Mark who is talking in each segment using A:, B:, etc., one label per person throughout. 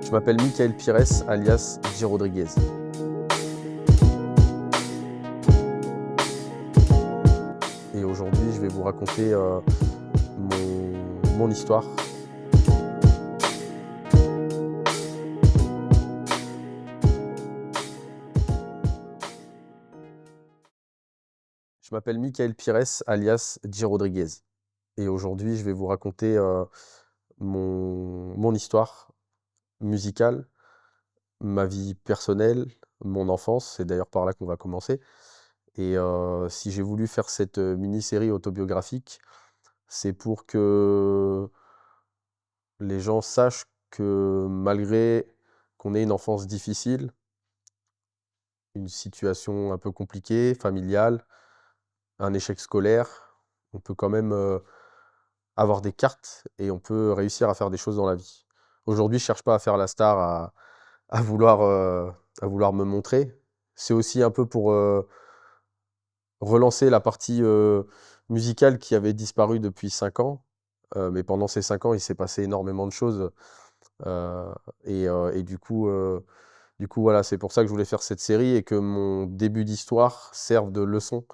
A: Je m'appelle Michael Pires, alias J. Rodriguez. Et aujourd'hui, je vais vous raconter mon histoire. Je m'appelle Michael Pires, alias J. Rodriguez. Et aujourd'hui, je vais vous raconter mon histoire musicale, ma vie personnelle, mon enfance. C'est d'ailleurs par là qu'on va commencer. Et si j'ai voulu faire cette mini-série autobiographique, c'est pour que les gens sachent que malgré qu'on ait une enfance difficile, une situation un peu compliquée, familiale, un échec scolaire, on peut quand même avoir des cartes et on peut réussir à faire des choses dans la vie. Aujourd'hui, je ne cherche pas à faire la star, à vouloir me montrer. C'est aussi un peu pour relancer la partie musicale qui avait disparu depuis 5 ans. Mais pendant ces 5 ans, il s'est passé énormément de choses. Et du coup, voilà, c'est pour ça que je voulais faire cette série et que mon début d'histoire serve de leçon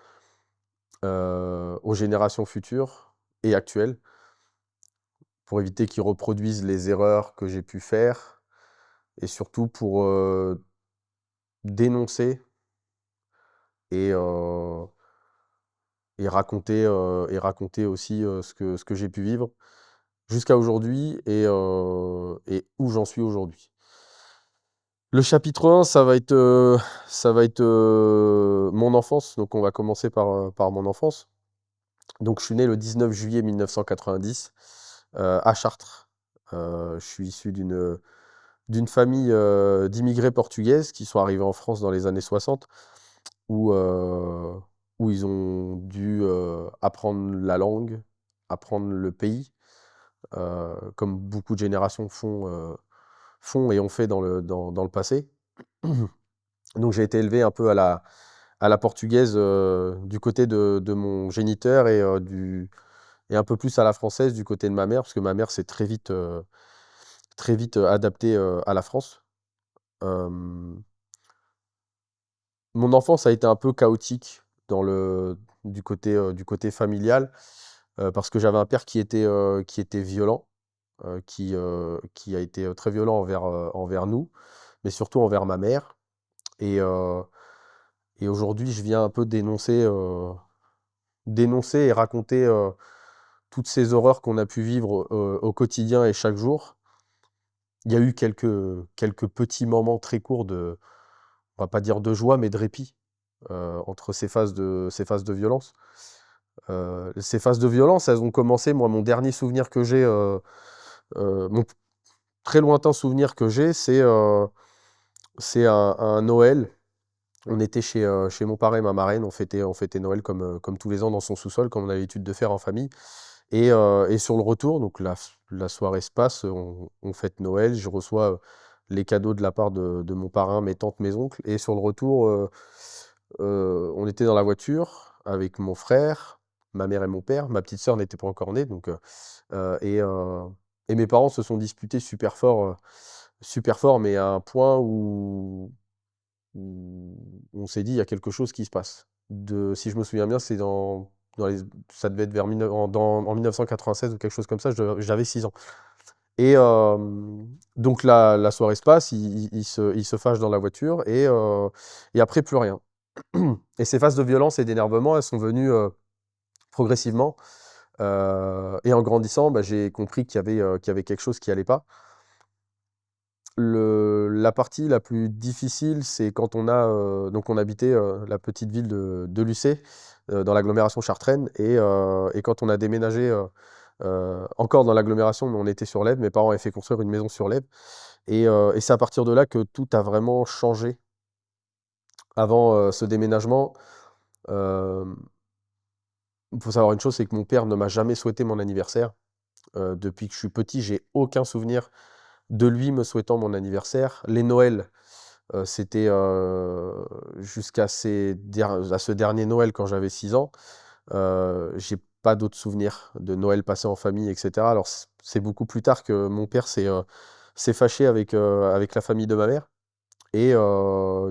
A: aux générations futures et actuelles pour éviter qu'ils reproduisent les erreurs que j'ai pu faire et surtout pour dénoncer et, euh, et raconter aussi ce que j'ai pu vivre jusqu'à aujourd'hui et où j'en suis aujourd'hui. Le chapitre 1, ça va être mon enfance. Donc, on va commencer par mon enfance. Donc, je suis né le 19 juillet 1990 à Chartres. Je suis issu d'une famille d'immigrés portugaises qui sont arrivés en France dans les années 60, où, euh, où ils ont dû apprendre la langue, apprendre le pays, comme beaucoup de générations font et ont fait dans le passé. Donc j'ai été élevé un peu à la portugaise du côté de mon géniteur et un peu plus à la française du côté de ma mère, parce que ma mère s'est très vite adaptée à la France. Euh, Mon enfance a été un peu chaotique du côté familial, parce que j'avais un père qui était violent, qui a été très violent envers nous, mais surtout envers ma mère. Et, euh, et aujourd'hui, je viens un peu dénoncer et raconter toutes ces horreurs qu'on a pu vivre au quotidien et chaque jour. Il y a eu quelques petits moments très courts on va pas dire de joie, mais de répit entre ces phases de violence. Ces phases de violence, elles ont commencé, moi, mon dernier souvenir que j'ai, mon très lointain souvenir que j'ai, c'est un Noël. On était chez mon parrain et ma marraine, on fêtait Noël comme tous les ans dans son sous-sol, comme on a l'habitude de faire en famille. Et sur le retour, donc la soirée se passe, on fête Noël, je reçois les cadeaux de la part de mon parrain, mes tantes, mes oncles. Et sur le retour, on était dans la voiture avec mon frère, ma mère et mon père. Ma petite sœur n'était pas encore née, donc, euh, et, euh, et mes parents se sont disputés super fort, mais à un point où on s'est dit, il y a quelque chose qui se passe. Si je me souviens bien, ça devait être en 1996 ou quelque chose comme ça, j'avais 6 ans. Et donc la soirée se passe, ils se fâchent dans la voiture et après plus rien. Et ces phases de violence et d'énervement, elles sont venues progressivement. Et en grandissant, bah, j'ai compris qu'il y avait quelque chose qui allait pas. La partie la plus difficile, c'est quand donc on habitait la petite ville de Lucé, dans l'agglomération chartraine, et quand on a déménagé encore dans l'agglomération, mais on était sur l'Ève, mes parents avaient fait construire une maison sur l'Ève, et c'est à partir de là que tout a vraiment changé. Avant ce déménagement, il faut savoir une chose, c'est que mon père ne m'a jamais souhaité mon anniversaire. Depuis que je suis petit, j'ai aucun souvenir de lui me souhaitant mon anniversaire. Les Noëls, c'était à ce dernier Noël quand j'avais 6 ans. J'ai pas d'autres souvenirs de Noël passé en famille, etc. Alors c'est beaucoup plus tard que mon père s'est fâché avec la famille de ma mère et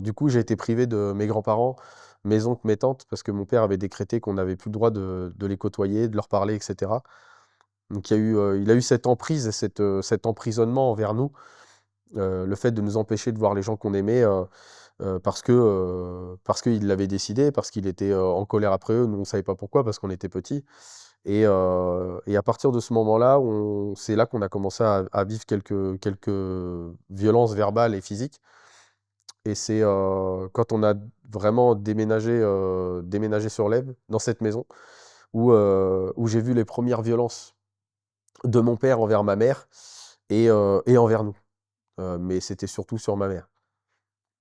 A: du coup, j'ai été privé de mes grands-parents, mes oncles, mes tantes, parce que mon père avait décrété qu'on n'avait plus le droit de les côtoyer, de leur parler, et cetera. Donc il a eu cette emprise et cet emprisonnement envers nous, le fait de nous empêcher de voir les gens qu'on aimait, parce qu'il l'avait décidé, parce qu'il était, en colère après eux. Nous, on ne savait pas pourquoi, parce qu'on était petits et à partir de ce moment-là, c'est là qu'on a commencé à vivre quelques violences verbales et physiques et c'est, quand on a vraiment déménagé sur l'Ève, dans cette maison, où j'ai vu les premières violences de mon père envers ma mère et envers nous. Mais c'était surtout sur ma mère.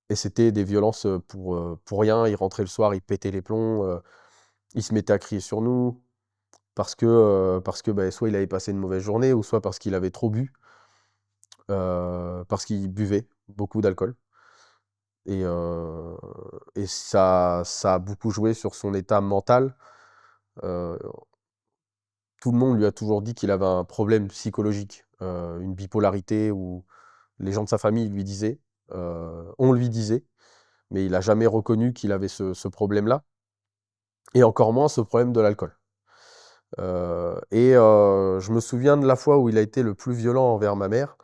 A: Et c'était des violences pour rien. Il rentrait le soir, il pétait les plombs, il se mettait à crier sur nous parce que bah, soit il avait passé une mauvaise journée, ou soit parce qu'il avait trop bu, parce qu'il buvait beaucoup d'alcool. Et, euh, et ça a beaucoup joué sur son état mental. Euh, Tout le monde lui a toujours dit qu'il avait un problème psychologique, une bipolarité, ou les gens de sa famille lui disaient, on lui disait, mais il n'a jamais reconnu qu'il avait ce problème-là, et encore moins ce problème de l'alcool. Je me souviens de la fois où il a été le plus violent envers ma mère.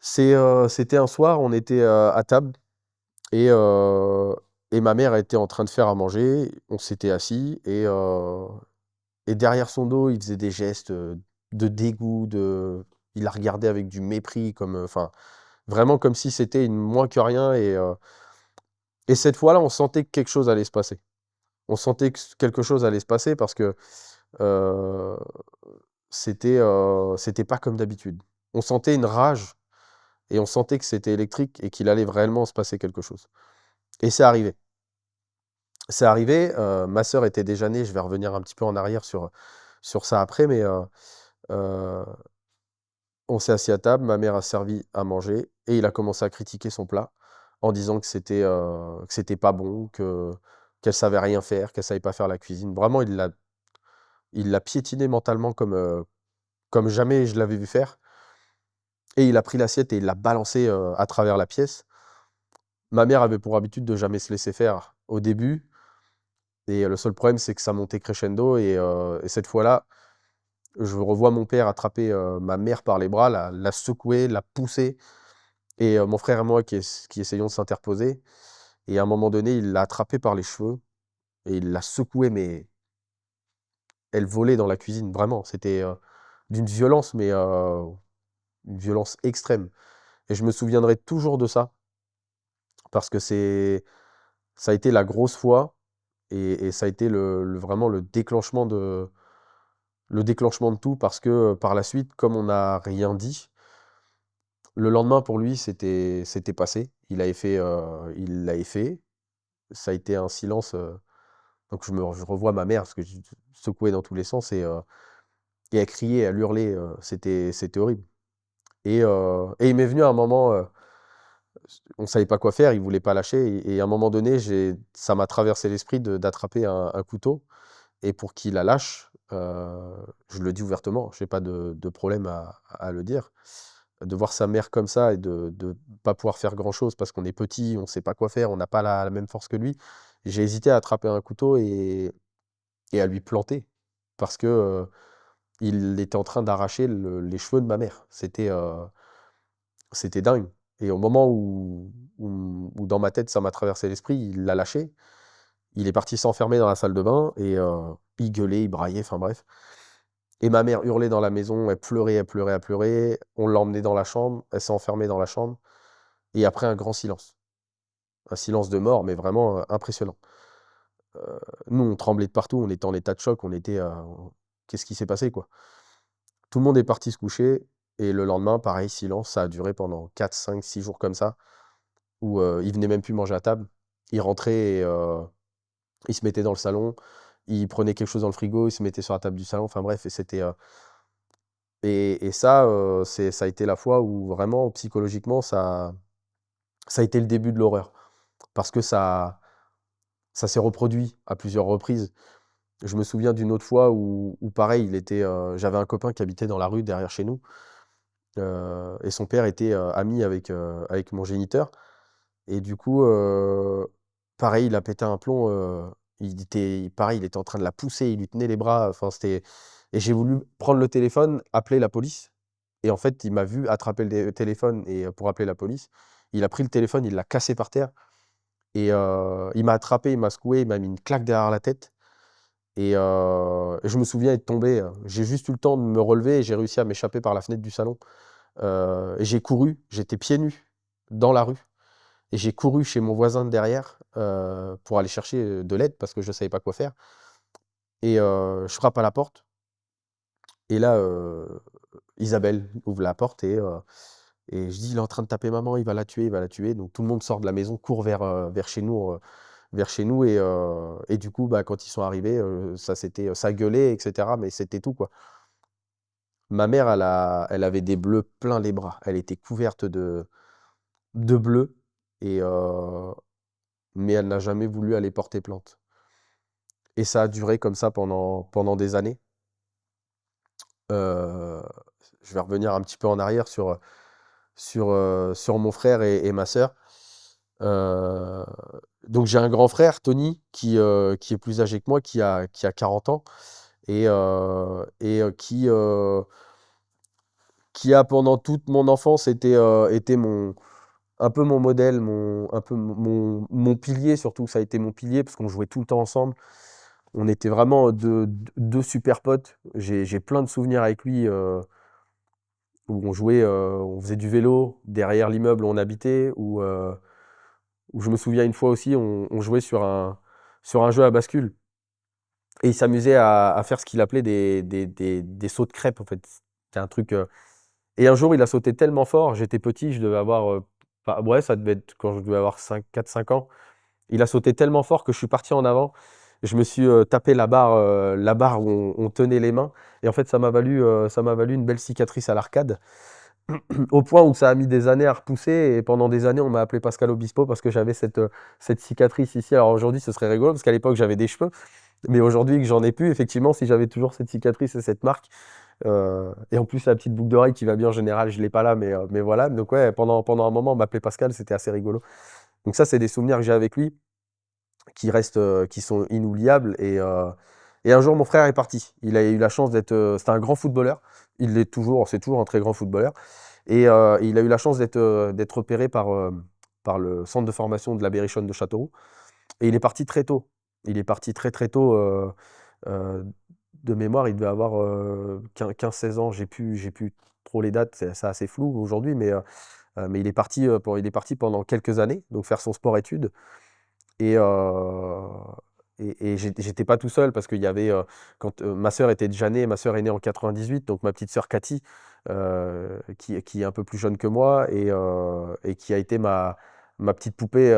A: C'était un soir, on était à table, et, euh, et ma mère était en train de faire à manger, on s'était assis, et derrière son dos, il faisait des gestes de dégoût, il la regardait avec du mépris, enfin, vraiment comme si c'était une moins que rien. Et cette fois-là, on sentait que quelque chose allait se passer. On sentait que quelque chose allait se passer parce que euh, c'était pas comme d'habitude. On sentait une rage et on sentait que c'était électrique et qu'il allait vraiment se passer quelque chose. Et c'est arrivé. C'est arrivé, ma sœur était déjà née, je vais revenir un petit peu en arrière sur ça après, mais euh, on s'est assis à table, ma mère a servi à manger et il a commencé à critiquer son plat en disant que c'était pas bon, qu'elle savait rien faire, qu'elle savait pas faire la cuisine. Vraiment, il l'a piétiné mentalement comme jamais je l'avais vu faire. Et il a pris l'assiette et il l'a balancée à travers la pièce. Ma mère avait pour habitude de jamais se laisser faire au début. Et le seul problème, c'est que ça montait crescendo. Et cette fois-là, je revois mon père attraper ma mère par les bras, la secouer, la pousser. Et mon frère et moi qui essayons de s'interposer. Et à un moment donné, il l'a attrapée par les cheveux et il l'a secouée, mais elle volait dans la cuisine, vraiment. C'était d'une violence, mais une violence extrême. Et je me souviendrai toujours de ça, parce que ça a été la grosse fois, et ça a été vraiment le déclenchement de tout, parce que par la suite, comme on n'a rien dit, le lendemain pour lui, c'était passé. Il l'avait fait. Ça a été un silence. Donc je revois ma mère, parce que je secouais dans tous les sens, et elle criait, elle hurlait. C'était horrible. Et il m'est venu un moment, on savait pas quoi faire, il voulait pas lâcher. Et à un moment donné, ça m'a traversé l'esprit d'attraper un couteau. Et pour qu'il la lâche, je le dis ouvertement, j'ai pas de problème à le dire. De voir sa mère comme ça et de pas pouvoir faire grand-chose parce qu'on est petit, on sait pas quoi faire, on n'a pas la même force que lui. J'ai hésité à attraper un couteau et à lui planter, parce que il était en train d'arracher les cheveux de ma mère. C'était dingue. Et au moment où dans ma tête ça m'a traversé l'esprit, il l'a lâché. Il est parti s'enfermer dans la salle de bain et il gueulait, il braillait, enfin bref. Et ma mère hurlait dans la maison, elle pleurait, elle pleurait, elle pleurait. On l'a emmenée dans la chambre, elle s'est enfermée dans la chambre. Et après, un grand silence. Un silence de mort, mais vraiment impressionnant. Nous, on tremblait de partout, on était en état de choc, qu'est-ce qui s'est passé, quoi? Tout le monde est parti se coucher, et le lendemain, pareil, silence, ça a duré pendant 4, 5, 6 jours comme ça, où il venait même plus manger à table. Il rentrait et il se mettait dans le salon, il prenait quelque chose dans le frigo, il se mettait sur la table du salon, enfin bref, et ça, ça a été la fois où vraiment, psychologiquement, ça a été le début de l'horreur. Parce que ça s'est reproduit à plusieurs reprises. Je me souviens d'une autre fois où pareil, j'avais un copain qui habitait dans la rue derrière chez nous. et son père était, ami avec mon géniteur et du coup, pareil, il a pété un plomb, il était en train de la pousser, il lui tenait les bras, enfin c'était et j'ai voulu prendre le téléphone, appeler la police et en fait, il m'a vu attraper le téléphone et pour appeler la police, il a pris le téléphone, il l'a cassé par terre et il m'a attrapé, il m'a secoué, il m'a mis une claque derrière la tête et je me souviens être tombé, j'ai juste eu le temps de me relever et j'ai réussi à m'échapper par la fenêtre du salon, et j'ai couru, j'étais pieds nus dans la rue et j'ai couru chez mon voisin de derrière, pour aller chercher, de l'aide parce que je ne savais pas quoi faire et je frappe à la porte et là, Isabelle ouvre la porte et je dis: «Il est en train de taper maman, il va la tuer, il va la tuer». Donc tout le monde sort de la maison, court vers chez nous et du coup, bah, quand ils sont arrivés, ça gueulait et cetera, mais c'était tout, quoi. Ma mère, elle avait des bleus plein les bras. Elle était couverte de bleus et mais elle n'a jamais voulu aller porter plainte et ça a duré comme ça pendant des années. Heu, je vais revenir un petit peu en arrière sur mon frère et ma sœur. Heu, donc j'ai un grand frère, Tony, qui est plus âgé que moi, qui a 40 ans qui a pendant toute mon enfance été un peu mon modèle, un peu mon pilier surtout. Ça a été mon pilier parce qu'on jouait tout le temps ensemble. On était vraiment deux super potes. J'ai plein de souvenirs avec lui où on jouait, on faisait du vélo derrière l'immeuble où on habitait, où je me souviens une fois aussi, on jouait sur un jeu à bascule. Et il s'amusait à faire ce qu'il appelait des sauts de crêpes, en fait. C'était un truc. Et un jour, il a sauté tellement fort, j'étais petit, je devais avoir. Ouais, ça devait être quand je devais avoir 4-5 ans. Il a sauté tellement fort que je suis parti en avant. Je me suis tapé la barre où on tenait les mains. Et en fait, ça m'a valu une belle cicatrice à l'arcade. Au point où ça a mis des années à repousser. Et pendant des années, on m'a appelé Pascal Obispo parce que j'avais cette cicatrice ici. Alors aujourd'hui, ce serait rigolo parce qu'à l'époque, j'avais des cheveux. Mais aujourd'hui que j'en ai plus, effectivement, si j'avais toujours cette cicatrice et cette marque, et en plus la petite boucle d'oreille qui va bien en général, je l'ai pas là, mais voilà. Donc ouais, pendant un moment, on m'appelait Pascal, c'était assez rigolo. Donc ça, c'est des souvenirs que j'ai avec lui qui restent, qui sont inoubliables. Et un jour, mon frère est parti. Il a eu la chance d'être, c'était un grand footballeur. Il l'est toujours, c'est toujours un très grand footballeur. Et il a eu la chance d'être repéré par le centre de formation de la Berrichonne de Châteauroux. Et il est parti très tôt. Il est parti très très tôt. Euh, de mémoire, il devait avoir 15-16 ans. J'ai plus trop les dates, c'est assez flou aujourd'hui, mais il est parti pendant quelques années, donc faire son sport-études. Et, j'étais pas tout seul parce qu'il y avait, quand ma sœur était déjà née, ma sœur est née en 98, donc ma petite sœur Cathy, qui est un peu plus jeune que moi et qui a été ma petite poupée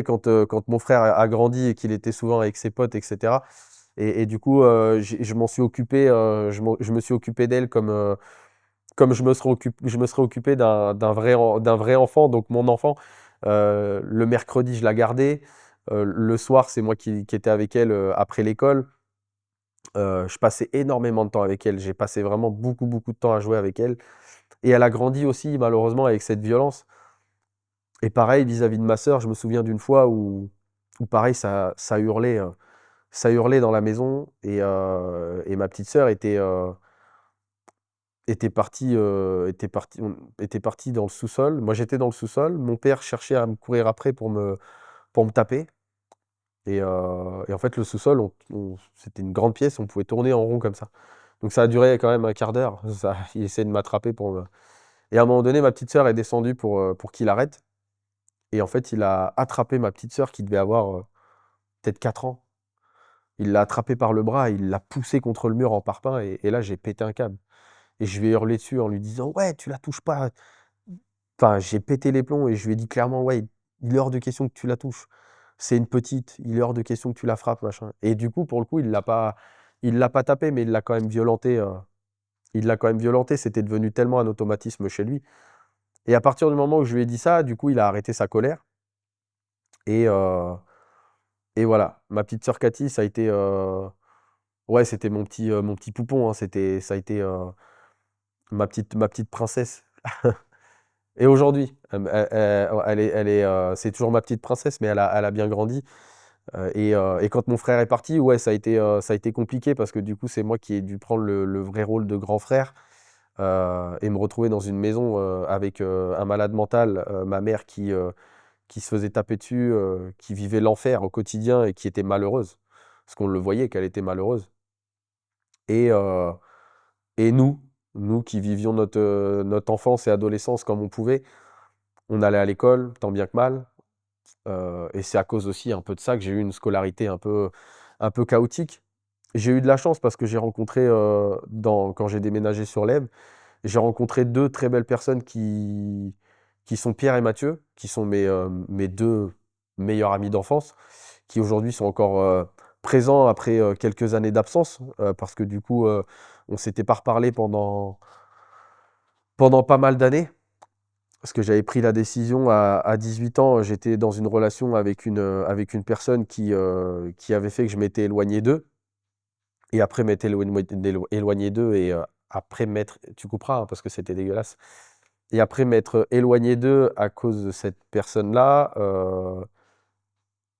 A: quand mon frère a grandi et qu'il était souvent avec ses potes, etc. Et du coup, je m'en suis occupé, je me suis occupé d'elle comme je me serais occupé d'un vrai enfant, donc mon enfant. Le mercredi, je la gardais. Le soir, c'est moi qui étais avec elle après l'école. Je passais énormément de temps avec elle. J'ai passé vraiment beaucoup, beaucoup de temps à jouer avec elle. Et elle a grandi aussi, malheureusement, avec cette violence. Et pareil, vis-à-vis de ma sœur, je me souviens d'une fois où pareil, ça hurlait dans la maison. Et ma petite sœur était partie dans le sous-sol. Moi, j'étais dans le sous-sol. Mon père cherchait à me courir après pour me taper. Et en fait, le sous-sol, c'était une grande pièce, on pouvait tourner en rond comme ça. Donc ça a duré quand même un quart d'heure. Il essayait de m'attraper Et à un moment donné, ma petite sœur est descendue pour qu'il arrête. Et en fait, il a attrapé ma petite sœur qui devait avoir peut-être 4 ans. Il l'a attrapée par le bras, il l'a poussée contre le mur en parpaing. Et là, j'ai pété un câble. Et je lui ai hurlé dessus en lui disant: «Ouais, tu la touches pas». Enfin, j'ai pété les plombs et je lui ai dit clairement: «Ouais, il est hors de question que tu la touches. C'est une petite, il est hors de question que tu la frappes, machin». Et du coup, pour le coup, il l'a pas tapé, mais il l'a quand même violenté. Il l'a quand même violenté. C'était devenu tellement un automatisme chez lui. Et à partir du moment où je lui ai dit ça, du coup, il a arrêté sa colère. Et, euh, et voilà. Ma petite sœur Cathy, ça a été, ouais, c'était mon petit poupon, hein. Ça a été ma petite princesse. Et aujourd'hui, c'est toujours ma petite princesse, mais elle a bien grandi. Et quand mon frère est parti, ouais, ça a été compliqué parce que du coup, c'est moi qui ai dû prendre le vrai rôle de grand frère, et me retrouver dans une maison avec un malade mental, ma mère qui se faisait taper dessus, qui vivait l'enfer au quotidien et qui était malheureuse. Parce qu'on le voyait qu'elle était malheureuse. Et, euh, et nous qui vivions notre enfance et adolescence comme on pouvait, on allait à l'école, tant bien que mal. Et c'est à cause aussi un peu de ça que j'ai eu une scolarité un peu chaotique. J'ai eu de la chance parce que j'ai rencontré, quand j'ai déménagé sur l'Ève, j'ai rencontré deux très belles personnes qui sont Pierre et Mathieu, qui sont mes deux meilleurs amis d'enfance, qui aujourd'hui sont encore présents après quelques années d'absence, parce que du coup, on s'était pas reparlé pendant pas mal d'années. Parce que j'avais pris la décision à 18 ans, j'étais dans une relation avec une personne qui avait fait que je m'étais éloigné d'eux. Et après m'être éloigné d'eux et après m'être... Tu couperas, hein, parce que c'était dégueulasse. Et après m'être éloigné d'eux à cause de cette personne-là,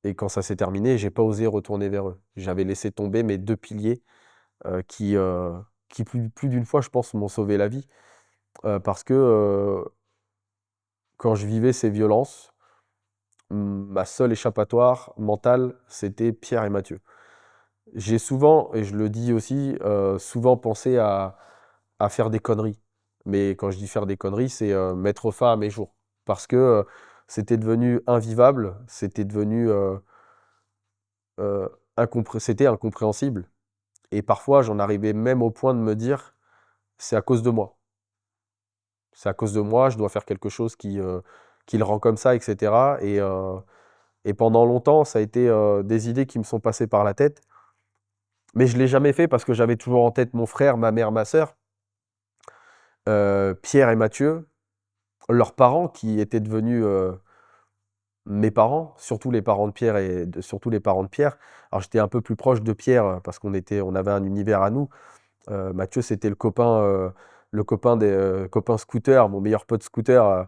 A: et quand ça s'est terminé, j'ai pas osé retourner vers eux. J'avais laissé tomber mes deux piliers, qui plus d'une fois, je pense, m'ont sauvé la vie. Parce que quand je vivais ces violences, ma seule échappatoire mentale, c'était Pierre et Mathieu. J'ai souvent, et je le dis aussi, souvent pensé à faire des conneries. Mais quand je dis faire des conneries, c'est mettre fin à mes jours. Parce que c'était devenu invivable, c'était devenu euh, c'était incompréhensible. Et parfois, j'en arrivais même au point de me dire, c'est à cause de moi. C'est à cause de moi, je dois faire quelque chose qui le rend comme ça, etc. Et pendant longtemps, ça a été des idées qui me sont passées par la tête. Mais je ne l'ai jamais fait parce que j'avais toujours en tête mon frère, ma mère, ma sœur, Pierre et Mathieu, leurs parents qui étaient devenus mes parents, surtout les parents de Pierre surtout les parents de Pierre. Alors j'étais un peu plus proche de Pierre parce on avait un univers à nous. Mathieu, c'était le copain des copains scooters, mon meilleur pote scooter.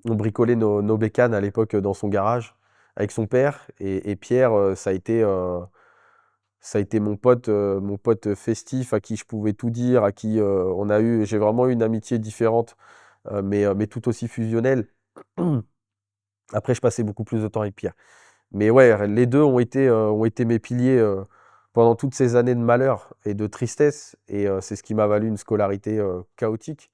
A: On bricolait nos bécanes à l'époque dans son garage avec son père. Et Pierre, ça a été mon pote festif à qui je pouvais tout dire, à qui j'ai vraiment eu une amitié différente, mais tout aussi fusionnelle. Après, je passais beaucoup plus de temps avec Pierre. Mais ouais, les deux ont été mes piliers pendant toutes ces années de malheur et de tristesse. Et c'est ce qui m'a valu une scolarité chaotique.